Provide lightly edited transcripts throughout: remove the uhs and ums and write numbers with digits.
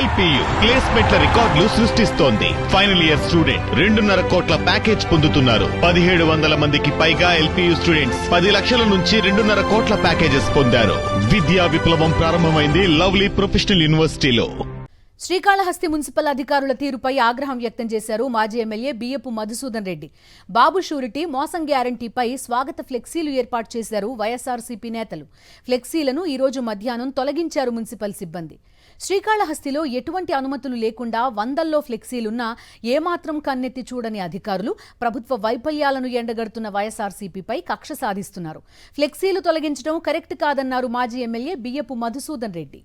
LPU ప్లేస్మెంట్ల రికార్డులు సృష్టిస్తోంది. Final year student 2.5 కోట్ల ప్యాకేజ్ పొందుతున్నారు. 1700 మందికి పైగా ఎల్పియు స్టూడెంట్స్ 10 లక్షల నుంచి 2.5 కోట్ల ప్యాకేజెస్ పొందారు. విద్యా విప్లవం ప్రారంభమైంది లవ్లీ ప్రొఫెషనల్ యూనివర్సిటీలో. శ్రీకాళహస్తి మున్సిపల్ అధికారుల తీరుపై ఆగ్రహం వ్యక్తం చేశారు మాజీ ఎమ్మెల్యే బియ్యపు మధుసూదన్ రెడ్డి. బాబు షూరిటీ మోసం గ్యారంటీపై స్వాగత ఫ్లెక్సీలు ఏర్పాటు చేశారు వైఎస్ఆర్సీపీ నేతలు. ఫ్లెక్సీలను ఈ రోజు మధ్యాహ్నం తొలగించారు మున్సిపల్ సిబ్బంది. శ్రీకాళహస్తిలో ఎటువంటి అనుమతులు లేకుండా వందల్లో ఫ్లెక్సీలున్నా ఏమాత్రం కన్నెత్తి చూడని అధికారులు ప్రభుత్వ వైఫల్యాలను ఎండగడుతున్న వైఎస్ఆర్సీపీపై కక్ష సాధిస్తున్నారు. ఫ్లెక్సీలు తొలగించడం కరెక్ట్ కాదన్నారు మాజీ ఎమ్మెల్యే బియ్యపు మధుసూదన్ రెడ్డి.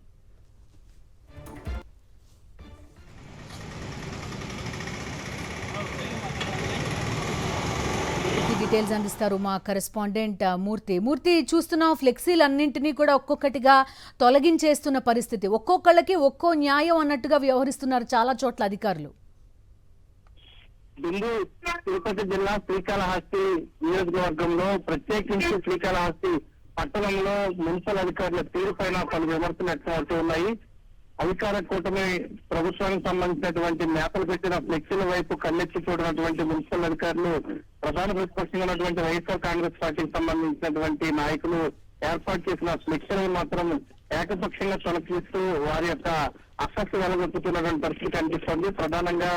డీటెయిల్స్ అందిస్తారు మా కరెస్పాండెంట్ మూర్తి. చూస్తున్నాం ఫ్లెక్సీలు అన్నింటినీ కూడా ఒక్కొక్కటిగా తొలగించేస్తున్న పరిస్థితి. ఒక్కొక్కళ్ళకి ఒక్కో న్యాయం అన్నట్టుగా వ్యవహరిస్తున్నారు చాలా చోట్ల అధికారులు. తిరుపతి జిల్లా శ్రీకాళహస్తి నియోజకవర్గంలో ప్రత్యేకించి శ్రీకాళహస్తి పట్టణంలో మున్సిపల్ అధికారుల తీరుపైన పలు విమర్శలు వ్యక్తమవుతూ ఉన్నాయి. అధికార కూటమి ప్రభుత్వానికి సంబంధించినటువంటి నేతలు పెట్టిన ఫ్లెక్సీల వైపు కన్నెత్తి చూడనటువంటి మున్సిపల్ అధికారులు ప్రధాన ప్రతిపక్షంగా ఉన్నటువంటి వైఎస్ఆర్ కాంగ్రెస్ పార్టీకి సంబంధించినటువంటి నాయకులు ఏర్పాటు చేసిన ఫ్లెక్సీలను మాత్రం ఏకపక్షంగా తొలగిస్తూ వారి యొక్క అసక్తి వెలగొట్టుతున్నటువంటి పరిస్థితి కనిపిస్తోంది. ప్రధానంగా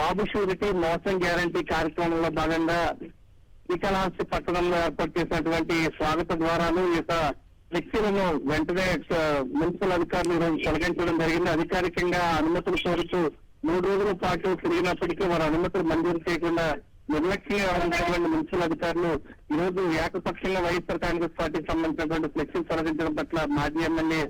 బాబు షూరిటీ మోసం గ్యారంటీ కార్యక్రమంలో భాగంగా శ్రీకాళహస్తి పట్టణంలో ఏర్పాటు చేసినటువంటి స్వాగత ద్వారాలు ఈ యొక్క ఫ్లెక్సీలను వెంటనే మున్సిపల్ అధికారులు ఈరోజు తొలగించడం జరిగింది. అధికారికంగా అనుమతులు కోరుతూ 3 రోజుల పాటు తిరిగినప్పటికీ వారు అనుమతులు మంజూరు చేయకుండా నిర్లక్ష్యంగా వ్యవహరించినటువంటి మున్సిపల్ అధికారులు ఈ రోజు ఏకపక్షంగా వైఎస్ఆర్ కాంగ్రెస్ పార్టీకి సంబంధించినటువంటి ఫ్లెక్సీలు తొలగించడం పట్ల మాజీ ఎమ్మెల్యే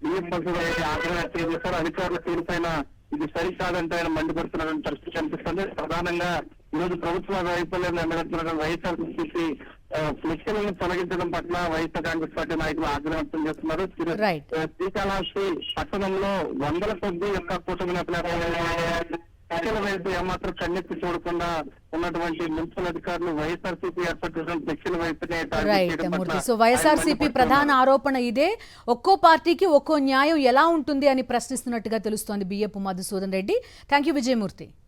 బియ్యపు మధుసూదన్ ఆగ్రహం వ్యక్తం చేశారు. అధికారుల తీరుపైన ఇది సరికాదంటే ఆయన మండిపడుతున్నటువంటి పరిస్థితి కనిపిస్తుంది. ప్రధానంగా ఈ రోజు ప్రభుత్వ వైఫల్యం ఎండగడుతున్న వైఎస్ఆర్సీపీ ఫ్లెక్సీలను తొలగించడం పట్ల వైఎస్ఆర్ కాంగ్రెస్ పార్టీ నాయకులు ఆగ్రహం వ్యక్తం చేస్తున్నారు. శ్రీకాళహస్తి పట్టణంలో వందల కొద్ది యొక్క కూటమి ఫ్లెక్సీల వైపు ఏమాత్రం కన్నెత్తి చూడకుండా ఉన్నటువంటి మున్సిపల్ అధికారులు వైఎస్ఆర్సీపీ ఏర్పాటు చేసిన ఫ్లెక్సీల వైపునే. సో వైఎస్ఆర్సీపీ ప్రధాన ఆరోపణ ఇదే. ఒక్కో పార్టీకి ఒక్కో న్యాయం ఎలా ఉంటుంది అని ప్రశ్నిస్తున్నట్టుగా తెలుస్తోంది బియ్యపు మధుసూదన్ రెడ్డి. Thank you Vijayamurthy.